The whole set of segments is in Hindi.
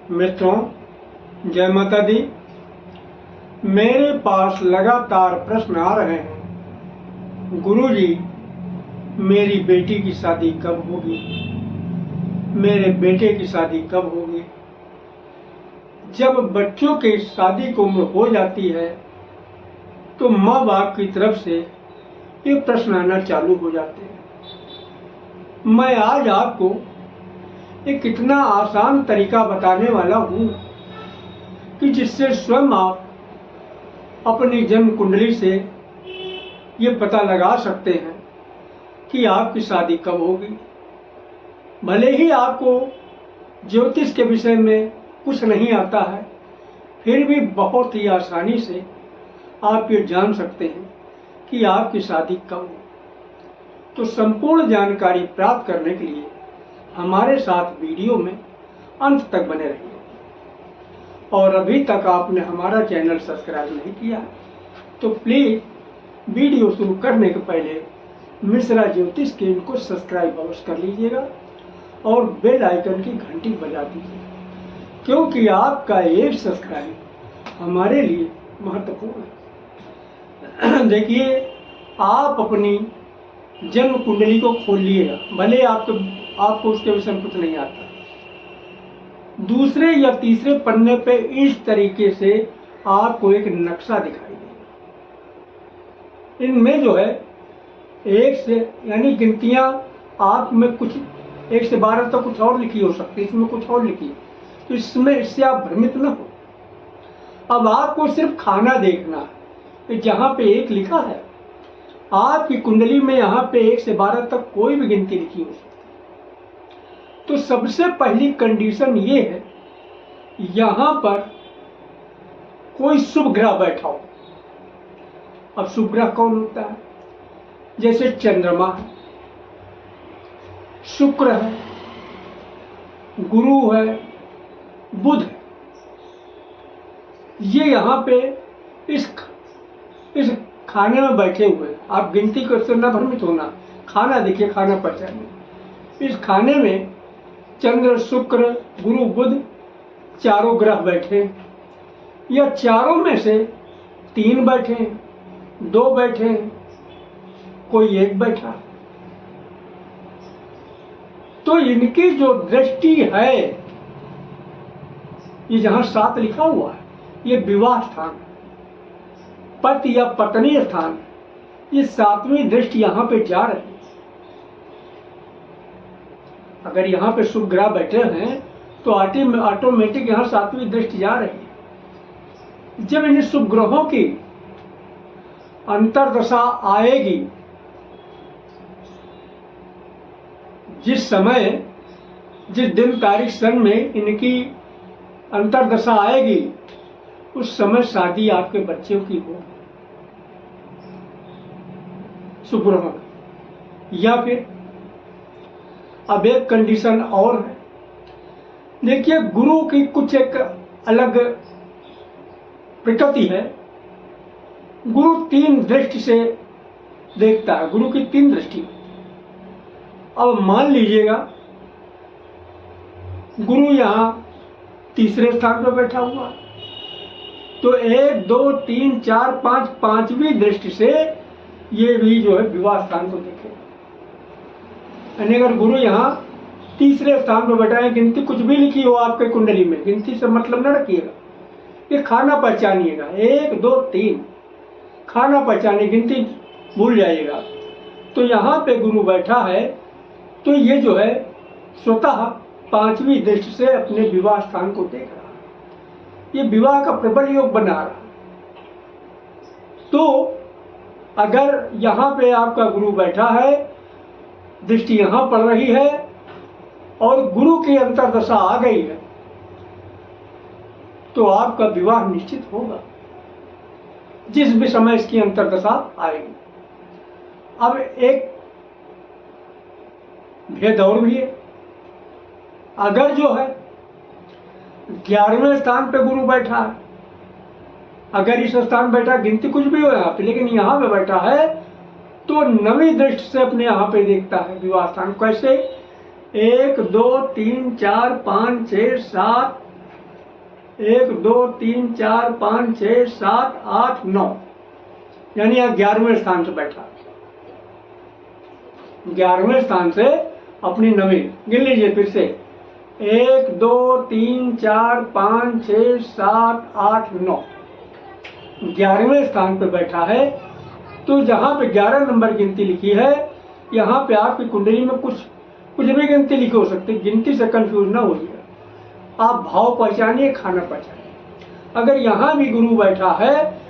मित्रों, जय माता दी। मेरे पास लगातार प्रश्न आ रहे हैं, गुरुजी मेरी बेटी की शादी कब होगी, मेरे बेटे की शादी कब होगी। जब बच्चों की शादी की उम्र हो जाती है तो माँ बाप की तरफ से ये प्रश्न आना चालू हो जाते हैं। मैं आज आपको एक इतना आसान तरीका बताने वाला हूँ कि जिससे स्वयं आप अपनी जन्म कुंडली से ये पता लगा सकते हैं कि आपकी शादी कब होगी। भले ही आपको ज्योतिष के विषय में कुछ नहीं आता है, फिर भी बहुत ही आसानी से आप ये जान सकते हैं कि आपकी शादी कब हो। तो संपूर्ण जानकारी प्राप्त करने के लिए हमारे साथ वीडियो में अंत तक बने रहिए। और अभी तक आपने हमारा चैनल सब्सक्राइब नहीं किया तो प्लीज वीडियो शुरू करने के पहले मिश्रा ज्योतिष के इनको सब्सक्राइब अवश्य कर लीजिएगा और बेल आइकन की घंटी बजा दीजिएगा, क्योंकि आपका एक सब्सक्राइब हमारे लिए महत्वपूर्ण है। देखिए, आप अपनी जन्म कुंडली को खोल लिएगा, भले आपको उसके विषय में कुछ नहीं आता। दूसरे या तीसरे पन्ने पे इस तरीके से आपको एक नक्शा दिखाई देगा। इनमें जो है एक से यानी गिनतियां आप में कुछ 1 से 12 तक कुछ और लिखी हो सकती है, इसमें कुछ और लिखी है, तो इससे आप भ्रमित न हो। अब आपको सिर्फ खाना देखना है कि जहां पे 1 लिखा है आपकी कुंडली में यहाँ पे 1 से 12 तक कोई भी गिनती लिखी हो सकती है। तो सबसे पहली कंडीशन ये है, यहां पर कोई शुभ ग्रह बैठा हो। अब शुभ ग्रह कौन होता है? जैसे चंद्रमा है, शुक्र है, गुरु है, बुध है। ये यहां पे इस खाने में बैठे हुए। आप गिनती को इससे न भ्रमित होना, खाना देखिए, खाना पहचानिए। इस खाने में चंद्र, शुक्र, गुरु, बुध चारों ग्रह बैठे, या चारों में से 3 बैठे, 2 बैठे, कोई 1 बैठा। तो इनकी जो दृष्टि है, ये जहां 7 लिखा हुआ है, ये विवाह स्थान, पति या पत्नी स्थान, ये 7वीं दृष्टि यहां पे जा रही है। अगर यहाँ पे शुभ ग्रह बैठे हैं तो ऑटोमेटिक यहाँ 7वीं दृष्टि जा रही है। जब इन शुभ ग्रहों की अंतर्दशा आएगी, जिस समय, जिस दिन, तारीख, सन में इनकी अंतर्दशा आएगी, उस समय शादी आपके बच्चों की हो, शुभ ग्रहों की। या फिर अब एक कंडीशन और है। देखिए, गुरु की कुछ एक अलग प्रकृति है। गुरु 3 दृष्टि से देखता है, गुरु की 3 दृष्टि। अब मान लीजिएगा गुरु यहां तीसरे स्थान पर बैठा हुआ, तो 1, 2, 3, 4, 5, 5वीं दृष्टि से ये भी जो है विवाह स्थान को देखेगा। यानी अगर गुरु यहाँ तीसरे स्थान पर बैठा है, गिनती कुछ भी लिखी हो आपके कुंडली में, गिनती से मतलब न रखिएगा, ये खाना पहचानिएगा। 1, 2, 3 खाना पहचानिए, गिनती भूल जाइएगा। तो यहाँ पे गुरु बैठा है, तो ये जो है स्वतः 5वीं दृष्टि से अपने विवाह स्थान को देख रहा है, ये विवाह का प्रबल योग बना रहा है। तो अगर यहाँ पे आपका गुरु बैठा है, दृष्टि यहां पड़ रही है और गुरु की अंतर्दशा आ गई है, तो आपका विवाह निश्चित होगा जिस भी समय इसकी अंतर्दशा आएगी। अब एक भेद और भी है। अगर जो है 11वें स्थान पे गुरु बैठा है, अगर इस स्थान बैठा, गिनती कुछ भी हो यहाँ पे, लेकिन यहाँ पे बैठा है, तो 9वीं दृष्टि से अपने यहाँ पे देखता है विवाह स्थान। कैसे? 1, 2, 3, 4, 5, 6, 7, 1 2 3 4 5 6 7 8 9, यानी यह 11वें स्थान से बैठा। 11वें स्थान से अपनी नवी गिन लीजिए फिर से। 1 2 3 4 5 6 7 8 9, 11वें स्थान पे बैठा है। तो जहां पे 11 नंबर गिनती लिखी है, यहाँ पे आपकी कुंडली में कुछ भी गिनती लिखी हो सकती है। गिनती से कंफ्यूज ना होइए, आप भाव पहचानिए, खाना पहचानिए। अगर यहाँ भी गुरु बैठा है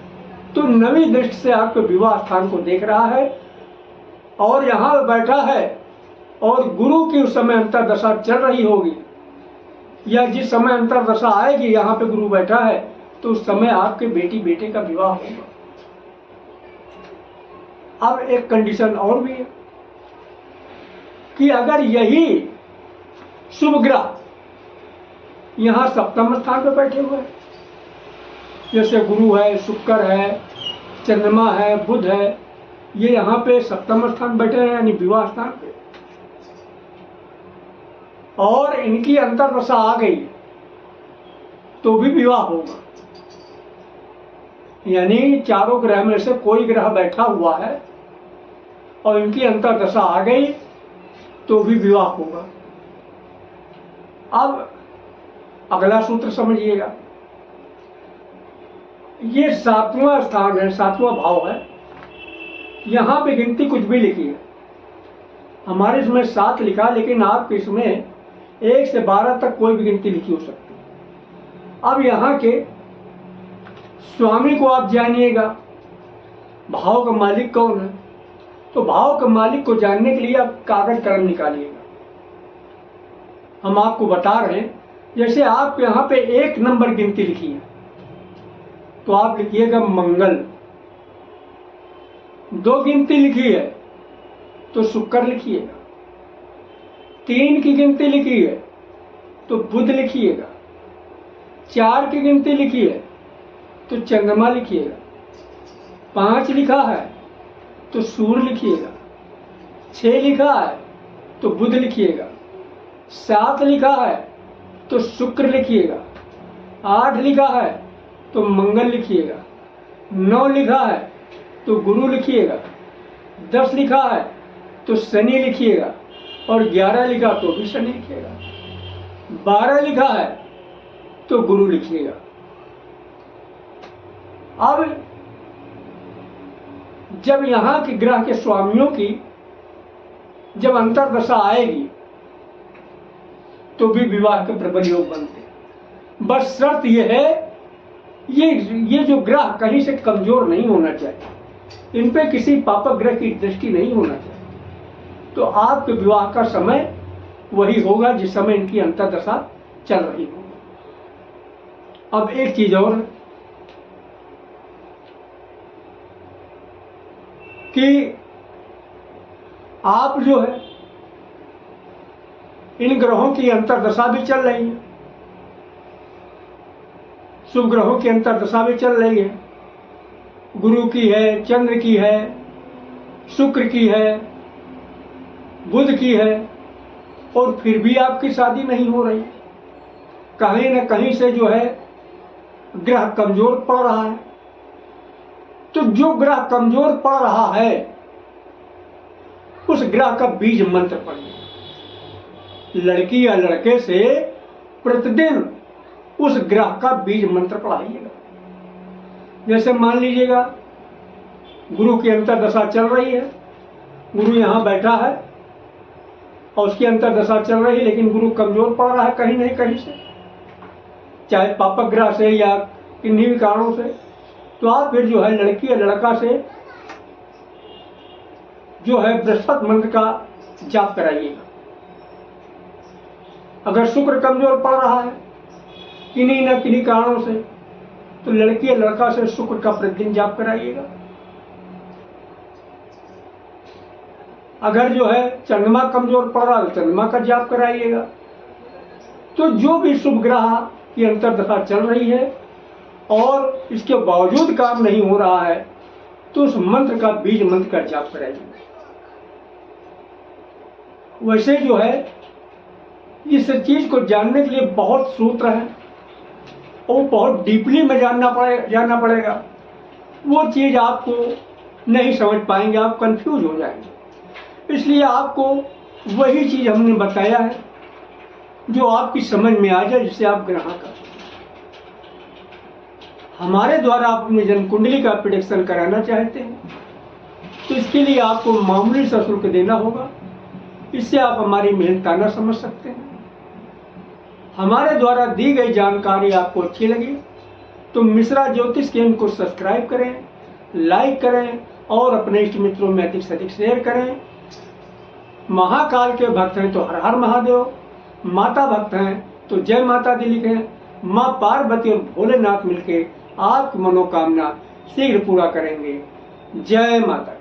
तो नवी दृष्टि से आपके विवाह स्थान को देख रहा है, और यहाँ बैठा है और गुरु की उस समय अंतर्दशा चल रही होगी, या जिस समय अंतर्दशा आएगी यहाँ पे गुरु बैठा है, तो उस समय आपके बेटी बेटे का विवाह होगा। अब एक कंडीशन और भी है कि अगर यही शुभ ग्रह यहाँ सप्तम स्थान पे बैठे हुए हैं, जैसे गुरु है, शुक्र है, चंद्रमा है, बुध है, ये यहाँ पे सप्तम स्थान बैठे हैं यानी विवाह स्थान पे, और इनकी अंतर्दशा आ गई तो भी विवाह होगा। यानी चारों ग्रह में से कोई ग्रह बैठा हुआ है और इनकी अंतर्दशा आ गई तो भी विवाह होगा। अब अगला सूत्र समझिएगा। ये 7वां स्थान है, 7वां भाव है। यहां पे गिनती कुछ भी लिखी है, हमारे इसमें 7 लिखा, लेकिन आपके इसमें 1 से 12 तक कोई भी गिनती लिखी हो सकती है। अब यहाँ के स्वामी को आप जानिएगा, भाव का मालिक कौन है। तो भाव के मालिक को जानने के लिए आप कागज कलम निकालिएगा। हम आपको बता रहे हैं, जैसे आपके यहाँ पे 1 नंबर गिनती लिखी है तो आप लिखिएगा मंगल। 2 गिनती लिखी है तो शुक्र लिखिएगा। 3 की गिनती लिखी है तो बुध लिखिएगा। 4 की गिनती लिखी है तो चंद्रमा लिखिएगा। 5 लिखा है तो सूर्य लिखिएगा। 6 लिखा है तो बुध लिखिएगा। 7 लिखा है तो शुक्र लिखिएगा। 8 लिखा है तो मंगल लिखिएगा। 9 लिखा है तो गुरु लिखिएगा। 10 लिखा है तो शनि लिखिएगा, और 11 लिखा तो भी शनि लिखिएगा। 12 लिखा है तो गुरु लिखिएगा। अब जब यहाँ के ग्रह के स्वामियों की जब अंतर्दशा आएगी तो भी विवाह के प्रबल योग बनते हैं। बस शर्त यह है, ये जो ग्रह कहीं से कमजोर नहीं होना चाहिए, इन पे किसी पापक ग्रह की दृष्टि नहीं होना चाहिए। तो आपके विवाह का समय वही होगा जिस समय इनकी अंतर्दशा चल रही हो। अब एक चीज और है कि आप जो है इन ग्रहों की अंतर्दशा भी चल रही है, शुभ ग्रहों की अंतर्दशा भी चल रही है। गुरु की है, चंद्र की है, शुक्र की है, बुध की है, और फिर भी आपकी शादी नहीं हो रही। कहीं न कहीं से जो है ग्रह कमजोर पड़ रहा है। तो जो ग्रह कमजोर पड़ रहा है उस ग्रह का बीज मंत्र पढ़िए। लड़की या लड़के से प्रतिदिन उस ग्रह का बीज मंत्र पढ़ाइएगा। जैसे मान लीजिएगा गुरु की अंतर्दशा चल रही है, गुरु यहाँ बैठा है और उसकी अंतर्दशा चल रही है, लेकिन गुरु कमजोर पड़ रहा है कहीं नहीं कहीं से, चाहे पापक ग्रह से या किन्हीं भी कारणों से। तो आप फिर जो है लड़की या लड़का से जो है बृहस्पति मंत्र का जाप कराइएगा। अगर शुक्र कमजोर पड़ रहा है किन्हीं न किन्हीं कारणों से, तो लड़की या लड़का से शुक्र का प्रतिदिन जाप कराइएगा। अगर जो है चंद्रमा कमजोर पड़ रहा है तो चंद्रमा का जाप कराइएगा। तो जो भी शुभ ग्रह की अंतर्दशा चल रही है और इसके बावजूद काम नहीं हो रहा है, तो उस मंत्र का बीज मंत्र का जाप कराइए। वैसे जो है इस चीज को जानने के लिए बहुत सूत्र हैं, वो बहुत डीपली में जानना पड़ेगा। वो चीज़ आपको नहीं समझ पाएंगे, आप कंफ्यूज हो जाएंगे। इसलिए आपको वही चीज़ हमने बताया है जो आपकी समझ में आ जाए, जिसे आप ग्रहण कर सकें। हमारे द्वारा आप अपनी जन्म कुंडली का प्रेडिक्शन कराना चाहते हैं तो इसके लिए आपको मामूली सा शुल्क देना होगा। इससे आप हमारी मेहनताना समझ सकते हैं। हमारे द्वारा दी गई जानकारी आपको अच्छी लगी तो मिश्रा ज्योतिष केंद्र को सब्सक्राइब करें, लाइक करें और अपने इष्ट मित्रों में अधिक से अधिक शेयर करें। महाकाल के भक्त हैं तो हर हर महादेव, माता भक्त हैं तो जय माता दी लिखें। माँ पार्वती और भोलेनाथ मिलके आपकी मनोकामना शीघ्र पूरा करेंगे। जय माता।